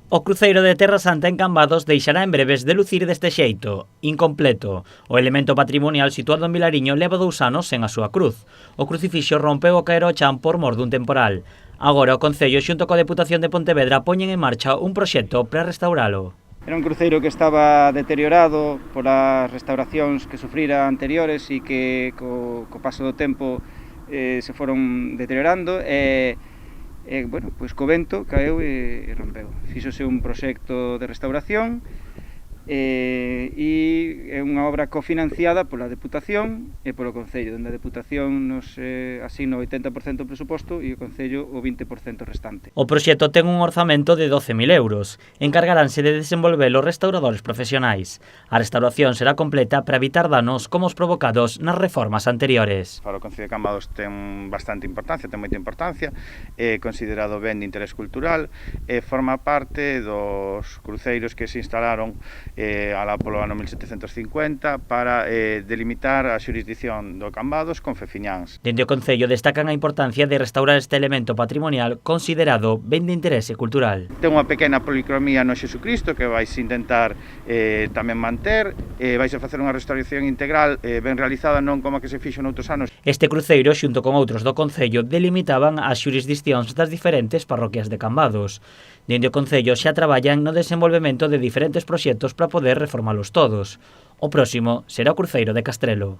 O cruceiro de Terra Santa en Cambados deixará en breves de lucir deste xeito, incompleto. O elemento patrimonial situado en Vilariño leva 2 anos sen a súa cruz. O crucifixo rompeu ao caer ao chan por mor dun temporal. Agora o Concello xunto coa Deputación de Pontevedra poñen en marcha un proxecto para restauralo. Era un cruceiro que estaba deteriorado polas restauracións que sufrira anteriores e que co paso do tempo se foron deteriorando bueno, pois co vento caeu e rompeu. Fíxose un proxecto de restauración e é unha obra cofinanciada pola Deputación e polo Concello, onde a Deputación nos asigna o 80% do presuposto e o Concello o 20% restante. O proxecto ten un orzamento de 12.000 euros. Encargaránse de desenvolvelo restauradores profesionais. A restauración será completa para evitar danos como os provocados nas reformas anteriores. Para o Concello de Cambados ten bastante importancia, ten moita importancia, é considerado ben de interés cultural e forma parte dos cruceiros que se instalaron alá polo ano 1750 para delimitar a xurisdicción do Cambados con Fefiñáns. Dende o Concello destacan a importancia de restaurar este elemento patrimonial considerado ben de interese cultural. Ten unha pequena policromía no Xesucristo que vais intentar tamén manter, vais a facer unha restauración integral ben realizada, non como a que se fixo noutros anos. Este cruceiro, xunto con outros do Concello, delimitaban as xurisdiccións das diferentes parroquias de Cambados. Dende o Concello xa traballan no desenvolvemento de diferentes proxectos para poder reformalos todos. O próximo será o cruceiro de Castrelo.